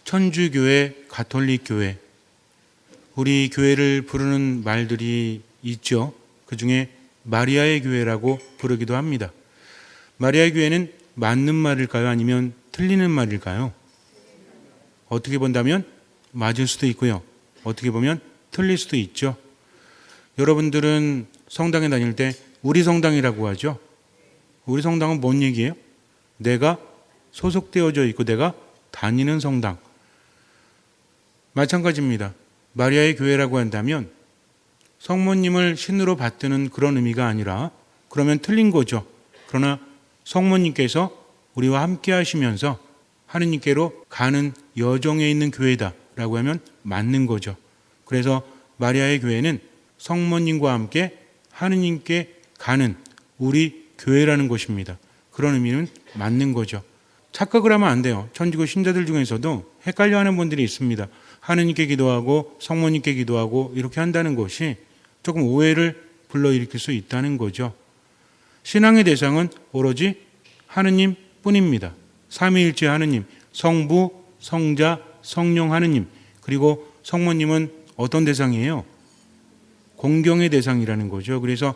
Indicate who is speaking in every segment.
Speaker 1: 천주교회, 가톨릭교회, 우리 교회를 부르는 말들이 있죠. 그 중에 마리아의 교회라고 부르기도 합니다. 마리아의 교회는 맞는 말일까요? 아니면 틀리는 말일까요? 어떻게 본다면 맞을 수도 있고요. 어떻게 보면 틀릴 수도 있죠. 여러분들은 성당에 다닐 때 우리 성당이라고 하죠. 우리 성당은 뭔 얘기예요? 내가 소속되어져 있고 내가 다니는 성당. 마찬가지입니다. 마리아의 교회라고 한다면 성모님을 신으로 받드는 그런 의미가 아니라 그러면 틀린 거죠. 그러나 성모님께서 우리와 함께 하시면서 하느님께로 가는 여정에 있는 교회다라고 하면 맞는 거죠. 그래서 마리아의 교회는 성모님과 함께 하느님께 가는 우리 교회라는 것입니다. 그런 의미는 맞는 거죠. 착각을 하면 안 돼요. 천주교 신자들 중에서도 헷갈려하는 분들이 있습니다. 하느님께 기도하고 성모님께 기도하고 이렇게 한다는 것이 조금 오해를 불러일으킬 수 있다는 거죠. 신앙의 대상은 오로지 하느님 뿐입니다. 삼위일체 하느님, 성부, 성자, 성령 하느님, 그리고 성모님은 어떤 대상이에요? 공경의 대상이라는 거죠. 그래서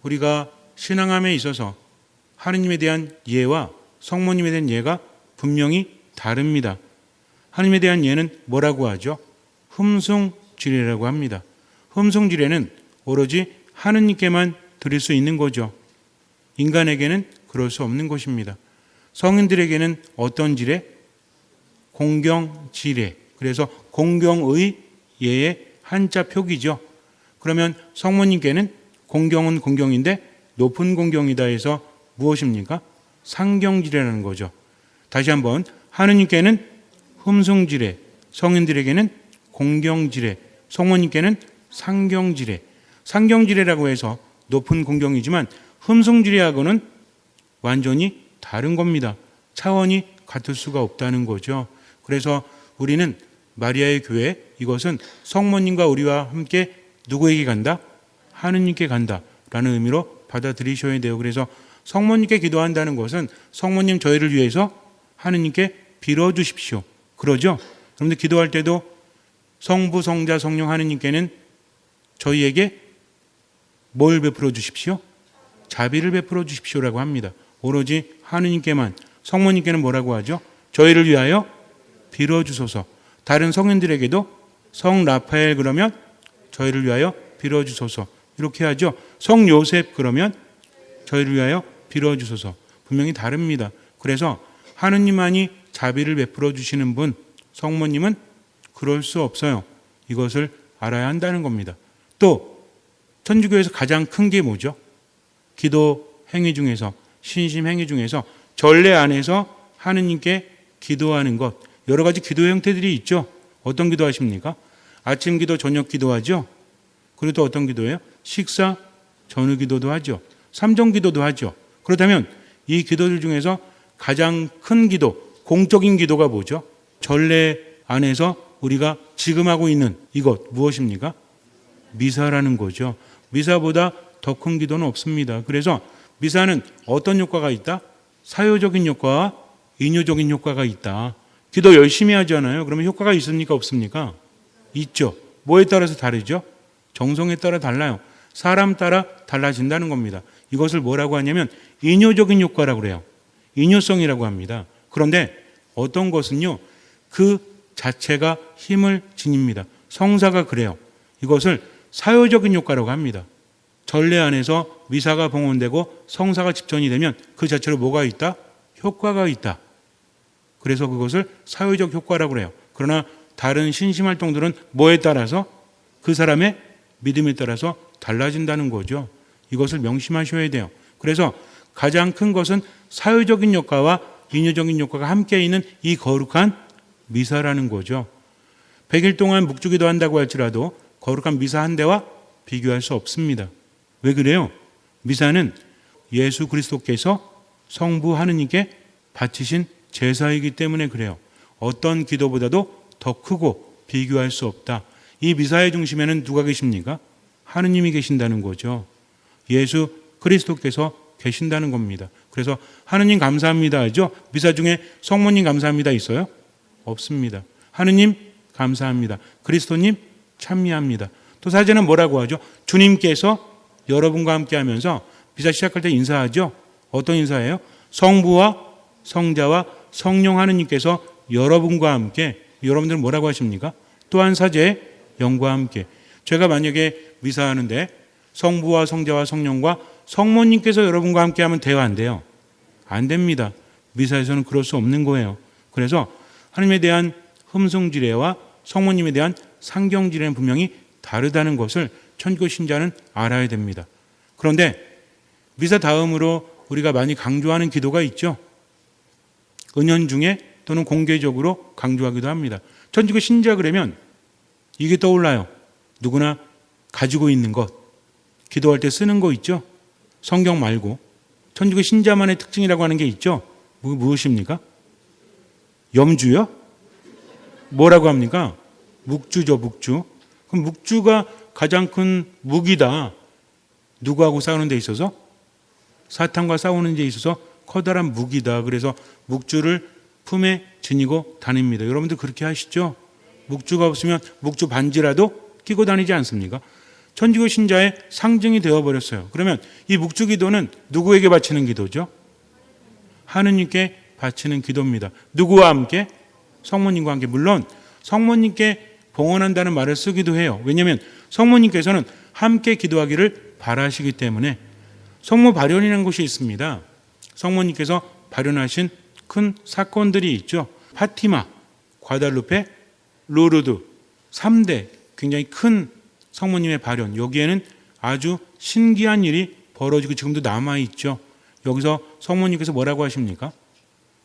Speaker 1: 우리가 신앙함에 있어서 하느님에 대한 예와 성모님에 대한 예가 분명히 다릅니다. 하느님에 대한 예는 뭐라고 하죠? 흠숭지례라고 합니다. 흠숭지례는 오로지 하느님께만 드릴 수 있는 거죠. 인간에게는 그럴 수 없는 것입니다. 성인들에게는 어떤 지례? 공경지례. 그래서 공경의 예의 한자 표기죠. 그러면 성모님께는 공경은 공경인데 높은 공경이다 해서 무엇입니까? 상경지례라는 거죠. 다시 한번 하느님께는 흠숭지례, 성인들에게는 공경지례, 성모님께는 상경지례. 상경지례라고 해서 높은 공경이지만 흠숭지례하고는 완전히 다른 겁니다. 차원이 같을 수가 없다는 거죠. 그래서 우리는 마리아의 교회, 이것은 성모님과 우리와 함께 누구에게 간다? 하느님께 간다라는 의미로 받아들이셔야 돼요. 그래서 성모님께 기도한다는 것은 성모님 저희를 위해서 하느님께 빌어주십시오. 그러죠? 여러분들 기도할 때도 성부, 성자, 성령 하느님께는 저희에게 뭘 베풀어 주십시오? 자비를 베풀어 주십시오라고 합니다. 오로지 하느님께만. 성모님께는 뭐라고 하죠? 저희를 위하여 빌어주소서. 다른 성인들에게도 성 라파엘 그러면 저희를 위하여 빌어주소서. 이렇게 하죠. 성 요셉 그러면 저희를 위하여 빌어주소서. 분명히 다릅니다. 그래서 하느님만이 자비를 베풀어 주시는 분, 성모님은 그럴 수 없어요. 이것을 알아야 한다는 겁니다. 또 천주교에서 가장 큰 게 뭐죠? 기도 행위 중에서, 신심 행위 중에서 전례 안에서 하느님께 기도하는 것. 여러 가지 기도 형태들이 있죠. 어떤 기도 하십니까? 아침 기도, 저녁 기도하죠. 그리고 또 어떤 기도예요? 식사 전후 기도도 하죠. 삼정 기도도 하죠. 그렇다면 이 기도들 중에서 가장 큰 기도, 공적인 기도가 뭐죠? 전례 안에서 우리가 지금 하고 있는 이것 무엇입니까? 미사라는 거죠. 미사보다 더 큰 기도는 없습니다. 그래서 미사는 어떤 효과가 있다? 사유적인 효과와 인유적인 효과가 있다. 기도 열심히 하잖아요. 그러면 효과가 있습니까? 없습니까? 있죠. 뭐에 따라서 다르죠? 정성에 따라 달라요. 사람 따라 달라진다는 겁니다. 이것을 뭐라고 하냐면 인유적인 효과라고 그래요. 인유성이라고 합니다. 그런데 어떤 것은요, 그 자체가 힘을 지닙니다. 성사가 그래요. 이것을 사유적인 효과라고 합니다. 전례 안에서 미사가 봉헌되고 성사가 집전이 되면 그 자체로 뭐가 있다? 효과가 있다. 그래서 그것을 사유적 효과라고 그래요. 그러나 다른 신심활동들은 뭐에 따라서? 그 사람의 믿음에 따라서 달라진다는 거죠. 이것을 명심하셔야 돼요. 그래서 가장 큰 것은 사유적인 효과와 인유적인 효과가 함께 있는 이 거룩한 미사라는 거죠. 100일 동안 묵주기도 한다고 할지라도 거룩한 미사 한 대와 비교할 수 없습니다. 왜 그래요? 미사는 예수 그리스도께서 성부 하느님께 바치신 제사이기 때문에 그래요. 어떤 기도보다도 더 크고 비교할 수 없다. 이 미사의 중심에는 누가 계십니까? 하느님이 계신다는 거죠. 예수 그리스도께서 계신다는 겁니다. 그래서 하느님 감사합니다 하죠. 미사 중에 성모님 감사합니다 있어요? 없습니다. 하느님 감사합니다. 그리스도님 찬미합니다. 또 사제는 뭐라고 하죠? 주님께서 여러분과 함께 하면서 미사 시작할 때 인사하죠. 어떤 인사예요? 성부와 성자와 성령 하느님께서 여러분과 함께, 여러분들은 뭐라고 하십니까? 또한 사제의 영과 함께. 제가 만약에 미사하는데 성부와 성자와 성령과 성모님께서 여러분과 함께 하면 돼요, 안 돼요? 안 됩니다. 미사에서는 그럴 수 없는 거예요. 그래서 하나님에 대한 흠성지례와 성모님에 대한 상경지례는 분명히 다르다는 것을 천주교 신자는 알아야 됩니다. 그런데 미사 다음으로 우리가 많이 강조하는 기도가 있죠. 은연중에 또는 공개적으로 강조하기도 합니다. 천주교 신자 그러면 이게 떠올라요. 누구나 가지고 있는 것, 기도할 때 쓰는 거 있죠. 성경 말고 천주교 신자만의 특징이라고 하는 게 있죠. 무엇입니까? 염주요? 뭐라고 합니까? 묵주죠, 묵주. 그럼 묵주가 가장 큰 무기다. 누구하고 싸우는 데 있어서? 사탄과 싸우는 데 있어서 커다란 무기다. 그래서 묵주를 품에 지니고 다닙니다. 여러분들 그렇게 하시죠? 묵주가 없으면 묵주 반지라도 끼고 다니지 않습니까? 천주교 신자의 상징이 되어버렸어요. 그러면 이 묵주 기도는 누구에게 바치는 기도죠? 하느님께 바치는 기도입니다. 누구와 함께? 성모님과 함께. 물론 성모님께 봉헌한다는 말을 쓰기도 해요. 왜냐하면 성모님께서는 함께 기도하기를 바라시기 때문에. 성모 발현이라는 것이 있습니다. 성모님께서 발현하신 큰 사건들이 있죠. 파티마, 과달루페, 루르드 3대 굉장히 큰 성모님의 발현. 여기에는 아주 신기한 일이 벌어지고 지금도 남아있죠. 여기서 성모님께서 뭐라고 하십니까?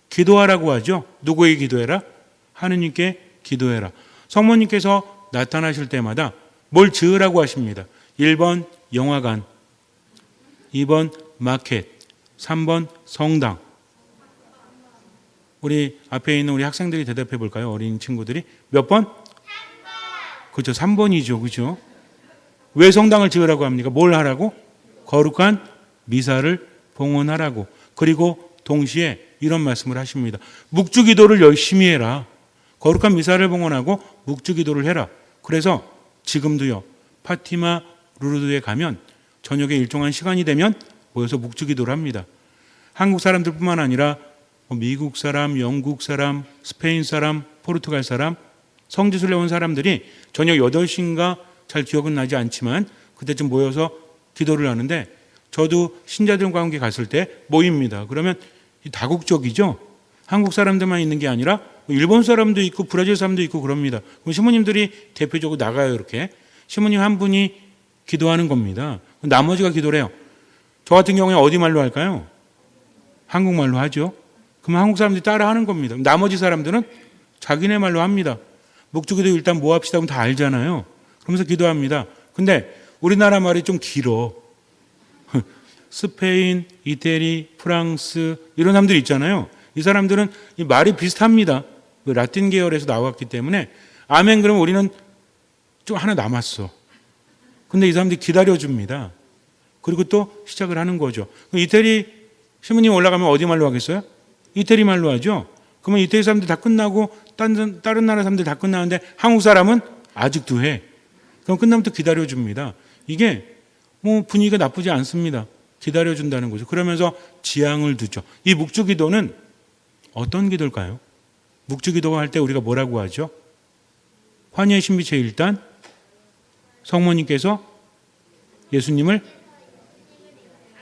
Speaker 1: 기도하라고 하죠. 누구에게 기도해라? 하느님께 기도해라. 성모님께서 나타나실 때마다 뭘 지으라고 하십니다. 1번 영화관, 2번 마켓, 3번 성당. 우리 앞에 있는 우리 학생들이 대답해 볼까요? 어린 친구들이. 몇 번? 3번. 그렇죠. 3번이죠. 그렇죠. 왜 성당을 지으라고 합니까? 뭘 하라고? 거룩한 미사를 봉헌하라고. 그리고 동시에 이런 말씀을 하십니다. 묵주기도를 열심히 해라. 거룩한 미사를 봉헌하고 묵주기도를 해라. 그래서 지금도요. 파티마 루르드에 가면 저녁에 일정한 시간이 되면 모여서 묵주기도를 합니다. 한국 사람들뿐만 아니라 미국 사람, 영국 사람, 스페인 사람, 포르투갈 사람, 성지순례 온 사람들이 저녁 8시인가 잘 기억은 나지 않지만 그때쯤 모여서 기도를 하는데 저도 신자들과 함께 갔을 때 모입니다. 그러면 다국적이죠. 한국 사람들만 있는 게 아니라 일본 사람도 있고 브라질 사람도 있고 그럽니다. 그럼 신부님들이 대표적으로 나가요. 이렇게 신부님 한 분이 기도하는 겁니다. 나머지가 기도를 해요. 저 같은 경우에 어디 말로 할까요? 한국말로 하죠. 그럼 한국 사람들이 따라하는 겁니다. 나머지 사람들은 자기네 말로 합니다. 묵주기도 일단 뭐 합시다 하면 다 알잖아요. 그러면서 기도합니다. 근데 우리나라 말이 좀 길어. 스페인, 이태리, 프랑스 이런 사람들이 있잖아요. 이 사람들은 이 말이 비슷합니다. 라틴 계열에서 나왔기 때문에 아멘 그러면 우리는 좀 하나 남았어. 근데 이 사람들이 기다려줍니다. 그리고 또 시작을 하는 거죠. 이태리 신부님 올라가면 어디 말로 하겠어요? 이태리 말로 하죠. 그러면 이태리 사람들 다 끝나고 다른 나라 사람들 다 끝나는데 한국 사람은 아직도 해. 그럼 끝나면 또 기다려줍니다. 이게 뭐 분위기가 나쁘지 않습니다. 기다려준다는 거죠. 그러면서 지향을 두죠. 이 묵주기도는 어떤 기도일까요? 묵주기도 할 때 우리가 뭐라고 하죠? 환희의 신비체 1단 성모님께서 예수님을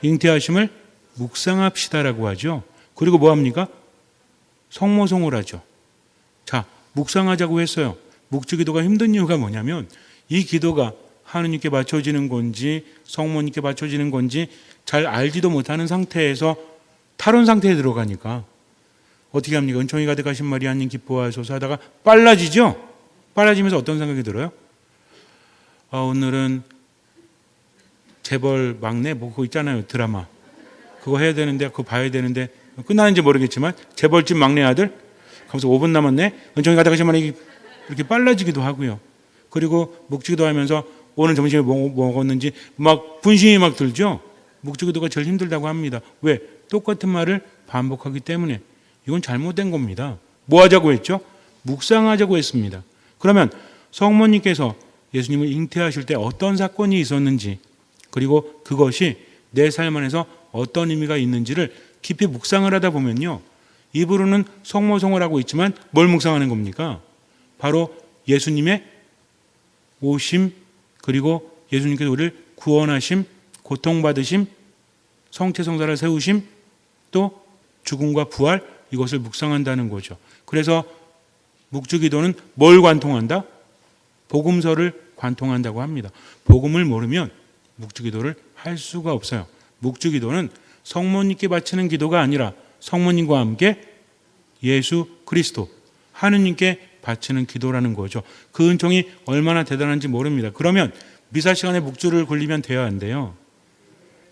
Speaker 1: 잉태하심을 묵상합시다라고 하죠. 그리고 뭐합니까? 성모송을 하죠. 자, 묵상하자고 했어요. 묵주기도가 힘든 이유가 뭐냐면 이 기도가 하느님께 바쳐지는 건지 성모님께 바쳐지는 건지 잘 알지도 못하는 상태에서 탈원 상태에 들어가니까 어떻게 합니까? 은총이 가득하신 마리아님 기뻐하소서 하다가 빨라지죠? 빨라지면서 어떤 생각이 들어요? 오늘은 재벌 막내 뭐 그거 있잖아요. 드라마. 그거 해야 되는데 그거 봐야 되는데 끝나는지 모르겠지만 재벌집 막내 아들 하면서 5분 남았네. 은총이 가득하신 마리아님 이렇게 빨라지기도 하고요. 그리고 묵주기도 하면서 오늘 점심에 뭐 먹었는지 막 분심이 막 들죠. 묵주기도가 제일 힘들다고 합니다. 왜? 똑같은 말을 반복하기 때문에. 이건 잘못된 겁니다. 뭐 하자고 했죠? 묵상하자고 했습니다. 그러면 성모님께서 예수님을 잉태하실 때 어떤 사건이 있었는지, 그리고 그것이 내 삶 안에서 어떤 의미가 있는지를 깊이 묵상을 하다 보면요, 입으로는 성모성을 하고 있지만 뭘 묵상하는 겁니까? 바로 예수님의 오심, 그리고 예수님께서 우리를 구원하심, 고통받으심, 성체성사를 세우심, 또 죽음과 부활, 이것을 묵상한다는 거죠. 그래서 묵주기도는 뭘 관통한다? 복음서를 관통한다고 합니다. 복음을 모르면 묵주기도를 할 수가 없어요. 묵주기도는 성모님께 바치는 기도가 아니라 성모님과 함께 예수 그리스도, 하느님께 바치는 기도라는 거죠. 그 은총이 얼마나 대단한지 모릅니다. 그러면 미사 시간에 묵주를 굴리면 돼야 안 돼요.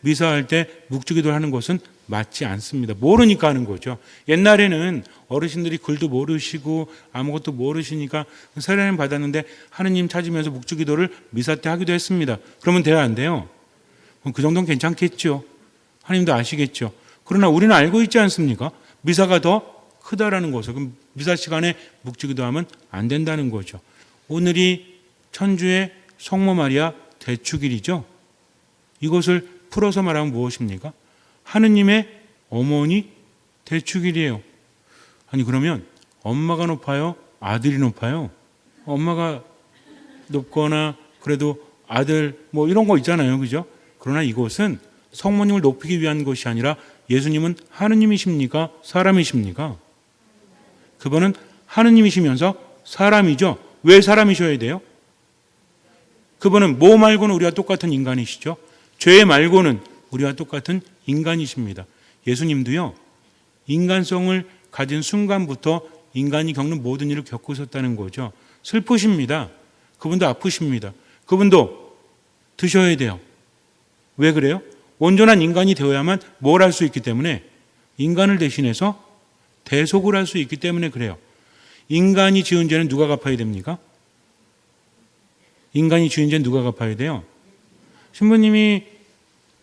Speaker 1: 미사할 때 묵주기도를 하는 것은 맞지 않습니다. 모르니까 하는 거죠. 옛날에는 어르신들이 글도 모르시고 아무것도 모르시니까 세례를 받았는데 하느님 찾으면서 묵주기도를 미사 때 하기도 했습니다. 그러면 돼야 안 돼요? 그 정도는 괜찮겠죠. 하나님도 아시겠죠. 그러나 우리는 알고 있지 않습니까? 미사가 더 크다라는 것을. 그럼 미사 시간에 묵주기도 하면 안 된다는 거죠. 오늘이 천주의 성모 마리아 대축일이죠. 이것을 풀어서 말하면 무엇입니까? 하느님의 어머니 대축일이에요. 아니 그러면 엄마가 높아요? 아들이 높아요? 엄마가 높거나 그래도 아들 뭐 이런 거 있잖아요. 그죠? 그러나 이것은 성모님을 높이기 위한 것이 아니라 예수님은 하느님이십니까? 사람이십니까? 그분은 하느님이시면서 사람이죠. 왜 사람이셔야 돼요? 그분은 뭐 말고는 우리와 똑같은 인간이시죠. 죄 말고는 우리와 똑같은 인간이십니다. 예수님도요, 인간성을 가진 순간부터 인간이 겪는 모든 일을 겪으셨다는 거죠. 슬프십니다. 그분도 아프십니다. 그분도 드셔야 돼요. 왜 그래요? 온전한 인간이 되어야만 뭘 할 수 있기 때문에, 인간을 대신해서 대속을 할 수 있기 때문에 그래요. 인간이 지은 죄는 누가 갚아야 됩니까? 인간이 지은 죄는 누가 갚아야 돼요? 신부님이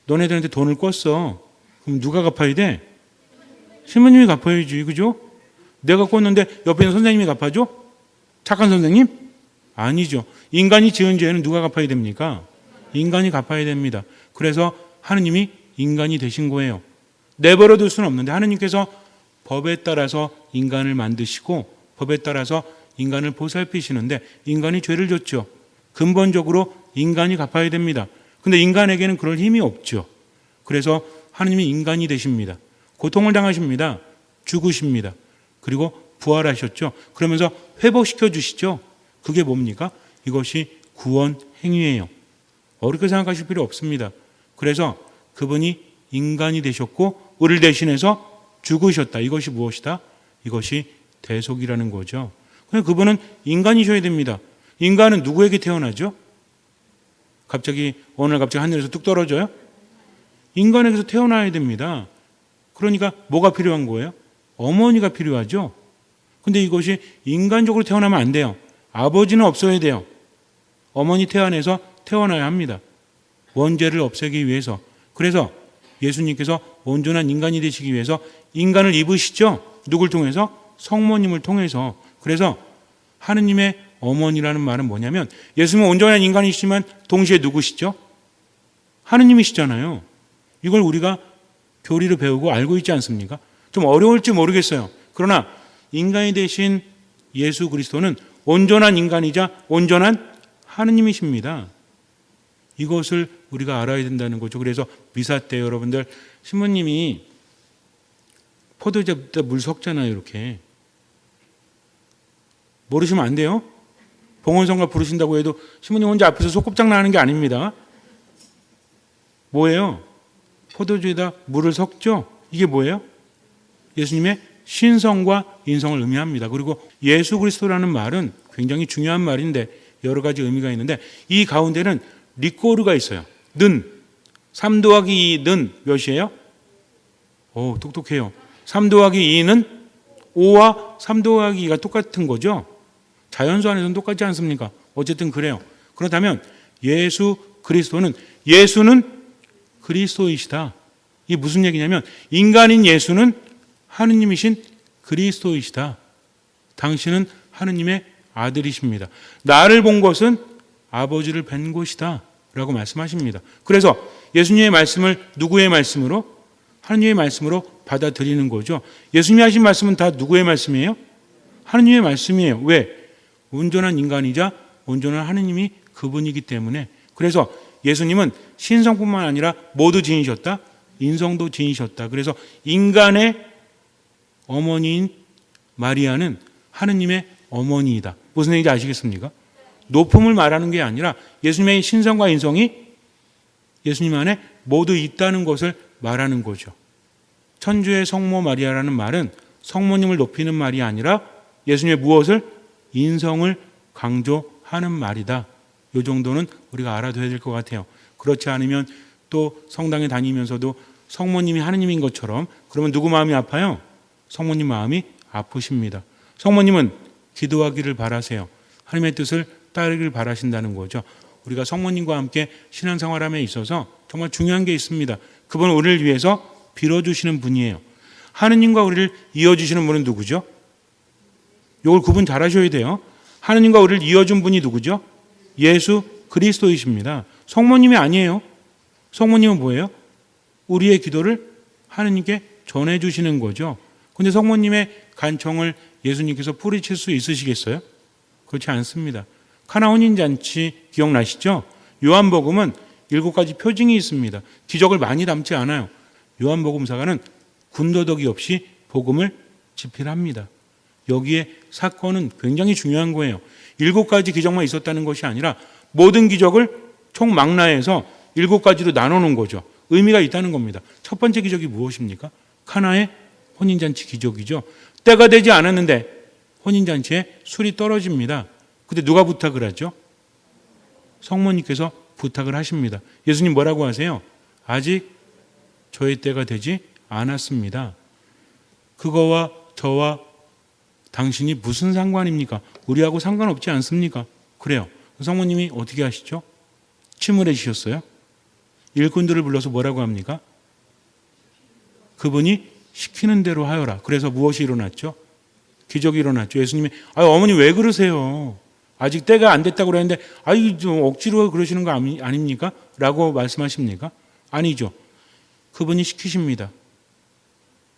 Speaker 1: 너네들한테 돈을 꿨어. 그럼 누가 갚아야 돼? 신부님이 갚아야지. 그죠? 내가 꿨는데 옆에 있는 선생님이 갚아줘? 착한 선생님? 아니죠. 인간이 지은 죄는 누가 갚아야 됩니까? 인간이 갚아야 됩니다. 그래서 하느님이 인간이 되신 거예요. 내버려 둘 수는 없는데 하느님께서 법에 따라서 인간을 만드시고 법에 따라서 인간을 보살피시는데 인간이 죄를 졌죠. 근본적으로 인간이 갚아야 됩니다. 근데 인간에게는 그럴 힘이 없죠. 그래서 하느님이 인간이 되십니다. 고통을 당하십니다. 죽으십니다. 그리고 부활하셨죠. 그러면서 회복시켜 주시죠. 그게 뭡니까? 이것이 구원 행위예요. 어렵게 생각하실 필요 없습니다. 그래서 그분이 인간이 되셨고 우리를 대신해서 죽으셨다. 이것이 무엇이다? 이것이 대속이라는 거죠. 그냥 그분은 인간이셔야 됩니다. 인간은 누구에게 태어나죠? 어느 날 갑자기 하늘에서 뚝 떨어져요? 인간에게서 태어나야 됩니다. 그러니까 뭐가 필요한 거예요? 어머니가 필요하죠. 근데 이것이 인간적으로 태어나면 안 돼요. 아버지는 없어야 돼요. 어머니 태 안에서 태어나야 합니다. 원죄를 없애기 위해서. 그래서 예수님께서 온전한 인간이 되시기 위해서 인간을 입으시죠. 누굴 통해서? 성모님을 통해서. 그래서 하느님의 어머니라는 말은 뭐냐면 예수님은 온전한 인간이시지만 동시에 누구시죠? 하느님이시잖아요. 이걸 우리가 교리를 배우고 알고 있지 않습니까? 좀 어려울지 모르겠어요. 그러나 인간이 되신 예수 그리스도는 온전한 인간이자 온전한 하느님이십니다. 이것을 우리가 알아야 된다는 거죠. 그래서 미사 때 여러분들 신부님이 포도주에다 물 섞잖아요. 이렇게. 모르시면 안 돼요. 봉헌성가 부르신다고 해도 신부님 혼자 앞에서 소꿉장난 하는 게 아닙니다. 뭐예요? 포도주에다 물을 섞죠? 이게 뭐예요? 예수님의 신성과 인성을 의미합니다. 그리고 예수 그리스도라는 말은 굉장히 중요한 말인데 여러 가지 의미가 있는데 이 가운데는 리꼬르가 있어요. 는. 3 더하기 2는 몇이에요? 오, 똑똑해요. 3 더하기 2는 5와 3 더하기 2가 똑같은 거죠. 자연수 안에서는 똑같지 않습니까? 어쨌든 그래요. 그렇다면 예수는 그리스도이시다. 이게 무슨 얘기냐면 인간인 예수는 하느님이신 그리스도이시다. 당신은 하느님의 아들이십니다. 나를 본 것은 아버지를 뵌 것이다 라고 말씀하십니다. 그래서 예수님의 말씀을 누구의 말씀으로? 하느님의 말씀으로 받아들이는 거죠. 예수님이 하신 말씀은 다 누구의 말씀이에요? 하느님의 말씀이에요. 왜? 온전한 인간이자 온전한 하느님이 그분이기 때문에. 그래서 예수님은 신성뿐만 아니라 모두 지니셨다. 인성도 지니셨다. 그래서 인간의 어머니인 마리아는 하느님의 어머니이다. 무슨 얘기인지 아시겠습니까? 높음을 말하는 게 아니라 예수님의 신성과 인성이 예수님 안에 모두 있다는 것을 말하는 거죠. 천주의 성모 마리아라는 말은 성모님을 높이는 말이 아니라 예수님의 무엇을? 인성을 강조하는 말이다. 이 정도는 우리가 알아둬야 될 것 같아요. 그렇지 않으면 또 성당에 다니면서도 성모님이 하느님인 것처럼 그러면 누구 마음이 아파요? 성모님 마음이 아프십니다. 성모님은 기도하기를 바라세요. 하나님의 뜻을 따르기를 바라신다는 거죠. 우리가 성모님과 함께 신앙생활함에 있어서 정말 중요한 게 있습니다. 그분은 우리를 위해서 빌어주시는 분이에요. 하느님과 우리를 이어주시는 분은 누구죠? 이걸 구분 잘 하셔야 돼요. 하느님과 우리를 이어준 분이 누구죠? 예수 그리스도이십니다. 성모님이 아니에요. 성모님은 뭐예요? 우리의 기도를 하느님께 전해주시는 거죠. 그런데 성모님의 간청을 예수님께서 뿌리칠 수 있으시겠어요? 그렇지 않습니다. 카나 혼인잔치 기억나시죠? 요한복음은 7가지 표징이 있습니다. 기적을 많이 담지 않아요. 요한복음사가는 군더더기 없이 복음을 집필합니다. 여기에 사건은 굉장히 중요한 거예요. 7가지 기적만 있었다는 것이 아니라 모든 기적을 총망라해서 7가지로 나눠놓은 거죠. 의미가 있다는 겁니다. 첫 번째 기적이 무엇입니까? 카나의 혼인잔치 기적이죠. 때가 되지 않았는데 혼인잔치에 술이 떨어집니다. 근데 누가 부탁을 하죠? 성모님께서 부탁을 하십니다. 예수님 뭐라고 하세요? 아직 저의 때가 되지 않았습니다. 그거와 저와 당신이 무슨 상관입니까? 우리하고 상관없지 않습니까? 그래요. 성모님이 어떻게 하시죠? 침을 해주셨어요. 일꾼들을 불러서 뭐라고 합니까? 그분이 시키는 대로 하여라. 그래서 무엇이 일어났죠? 기적이 일어났죠. 예수님이 어머니 왜 그러세요? 아직 때가 안 됐다고 그랬는데 좀 억지로 그러시는 거 아닙니까? 라고 말씀하십니까? 아니죠. 그분이 시키십니다.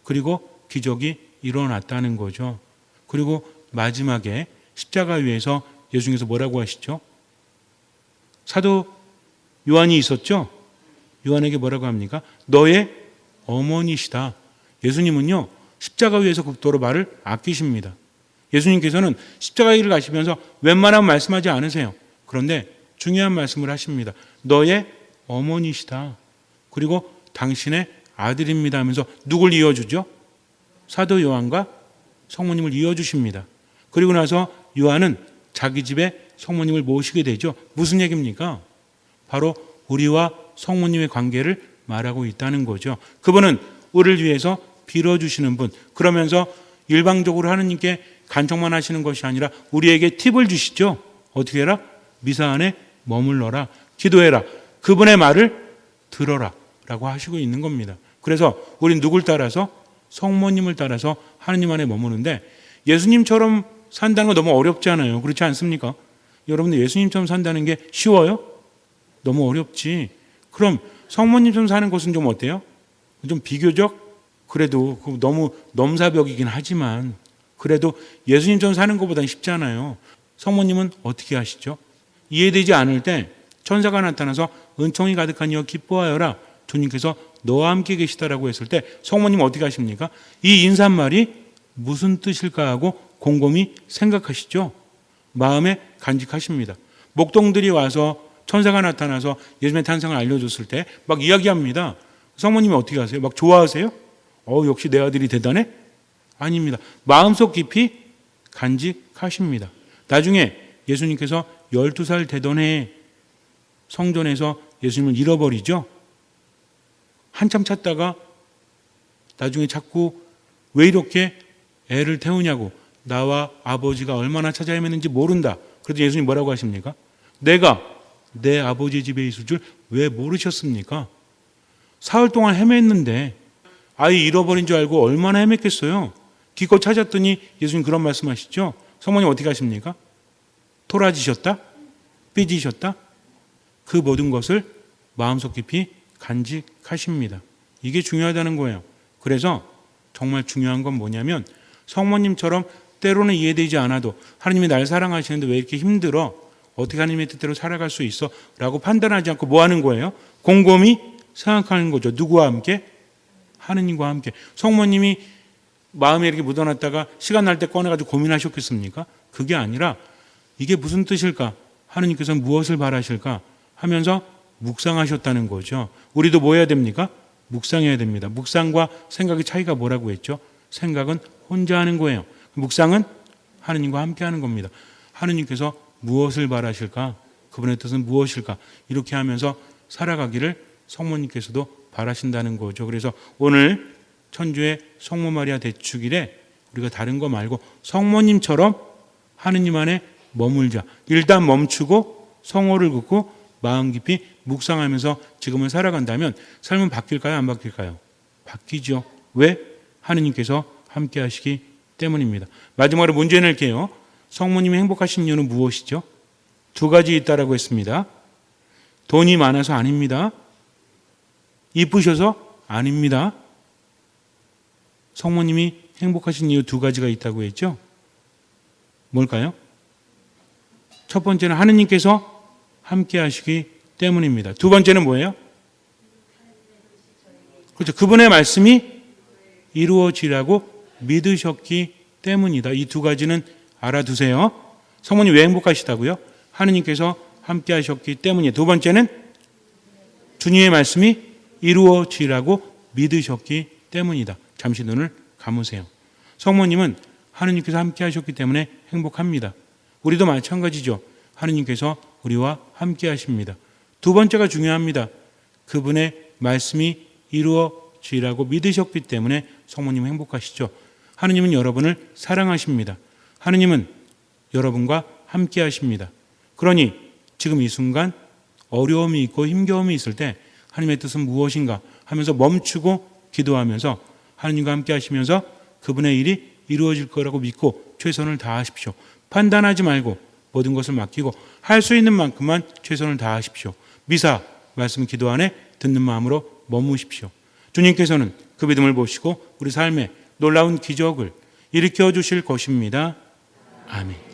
Speaker 1: 그리고 기적이 일어났다는 거죠. 그리고 마지막에 십자가 위에서 예수님께서 뭐라고 하시죠? 사도 요한이 있었죠? 요한에게 뭐라고 합니까? 너의 어머니시다. 예수님은요, 십자가 위에서 극도로 말을 아끼십니다. 예수님께서는 십자가 길을 가시면서 웬만하면 말씀하지 않으세요. 그런데 중요한 말씀을 하십니다. 너의 어머니시다. 그리고 당신의 아들입니다 하면서 누굴 이어주죠? 사도 요한과 성모님을 이어주십니다. 그리고 나서 요한은 자기 집에 성모님을 모시게 되죠. 무슨 얘기입니까? 바로 우리와 성모님의 관계를 말하고 있다는 거죠. 그분은 우리를 위해서 빌어주시는 분. 그러면서 일방적으로 하느님께 간청만 하시는 것이 아니라 우리에게 팁을 주시죠. 어떻게 해라? 미사 안에 머물러라. 기도해라. 그분의 말을 들어라. 라고 하시고 있는 겁니다. 그래서 우린 누굴 따라서? 성모님을 따라서 하느님 안에 머무는데 예수님처럼 산다는 거 너무 어렵잖아요. 그렇지 않습니까? 여러분들 예수님처럼 산다는 게 쉬워요? 너무 어렵지. 그럼 성모님처럼 사는 것은 좀 어때요? 좀 비교적 그래도 너무 넘사벽이긴 하지만 그래도 예수님처럼 사는 것보다는 쉽잖아요. 성모님은 어떻게 하시죠? 이해되지 않을 때 천사가 나타나서 은총이 가득한 이여 기뻐하여라. 주님께서 너와 함께 계시다라고 했을 때 성모님은 어떻게 하십니까? 이 인사말이 무슨 뜻일까 하고 곰곰이 생각하시죠. 마음에 간직하십니다. 목동들이 와서 천사가 나타나서 예수님의 탄생을 알려줬을 때 막 이야기합니다. 성모님이 어떻게 하세요? 막 좋아하세요? 역시 내 아들이 대단해? 아닙니다. 마음속 깊이 간직하십니다. 나중에 예수님께서 12살 되던 해에 성전에서 예수님을 잃어버리죠. 한참 찾다가 나중에 찾고 왜 이렇게 애를 태우냐고 나와 아버지가 얼마나 찾아 헤매는지 모른다. 그래도 예수님 뭐라고 하십니까? 내가 내 아버지 집에 있을 줄 왜 모르셨습니까? 사흘 동안 헤맸는데 아이 잃어버린 줄 알고 얼마나 헤맸겠어요. 기껏 찾았더니 예수님 그런 말씀하시죠. 성모님 어떻게 하십니까? 토라지셨다? 삐지셨다? 그 모든 것을 마음속 깊이 간직하십니다. 이게 중요하다는 거예요. 그래서 정말 중요한 건 뭐냐면 성모님처럼 때로는 이해되지 않아도 하나님이 날 사랑하시는데 왜 이렇게 힘들어? 어떻게 하나님의 뜻대로 살아갈 수 있어? 라고 판단하지 않고 뭐 하는 거예요? 곰곰이 생각하는 거죠. 누구와 함께? 하느님과 함께. 성모님이 마음에 이렇게 묻어놨다가 시간 날 때 꺼내가지고 고민하셨겠습니까? 그게 아니라 이게 무슨 뜻일까? 하느님께서 무엇을 바라실까? 하면서 묵상하셨다는 거죠. 우리도 뭐 해야 됩니까? 묵상해야 됩니다. 묵상과 생각의 차이가 뭐라고 했죠? 생각은 혼자 하는 거예요. 묵상은 하느님과 함께 하는 겁니다. 하느님께서 무엇을 바라실까? 그분의 뜻은 무엇일까? 이렇게 하면서 살아가기를 성모님께서도 바라신다는 거죠. 그래서 오늘 천주의 성모 마리아 대축일에 우리가 다른 거 말고 성모님처럼 하느님 안에 머물자. 일단 멈추고 성호를 긋고 마음 깊이 묵상하면서 지금을 살아간다면 삶은 바뀔까요? 안 바뀔까요? 바뀌죠. 왜? 하느님께서 함께 하시기 때문입니다. 마지막으로 문제 낼게요. 성모님이 행복하신 이유는 무엇이죠? 두 가지 있다라고 했습니다. 돈이 많아서 아닙니다. 이쁘셔서 아닙니다. 성모님이 행복하신 이유 두 가지가 있다고 했죠? 뭘까요? 첫 번째는 하느님께서 함께 하시기 때문입니다. 두 번째는 뭐예요? 그렇죠. 그분의 말씀이 이루어지라고 믿으셨기 때문이다. 이 두 가지는 알아두세요. 성모님 왜 행복하시다고요? 하느님께서 함께 하셨기 때문이에요. 두 번째는 주님의 말씀이 이루어지라고 믿으셨기 때문이다. 잠시 눈을 감으세요. 성모님은 하느님께서 함께 하셨기 때문에 행복합니다. 우리도 마찬가지죠. 하느님께서 우리와 함께 하십니다. 두 번째가 중요합니다. 그분의 말씀이 이루어지라고 믿으셨기 때문에 성모님은 행복하시죠. 하느님은 여러분을 사랑하십니다. 하느님은 여러분과 함께 하십니다. 그러니 지금 이 순간 어려움이 있고 힘겨움이 있을 때 하나님의 뜻은 무엇인가 하면서 멈추고 기도하면서 하느님과 함께 하시면서 그분의 일이 이루어질 거라고 믿고 최선을 다하십시오. 판단하지 말고 모든 것을 맡기고 할 수 있는 만큼만 최선을 다하십시오. 미사, 말씀 기도 안에 듣는 마음으로 머무십시오. 주님께서는 그 믿음을 보시고 우리 삶에 놀라운 기적을 일으켜 주실 것입니다. 아멘.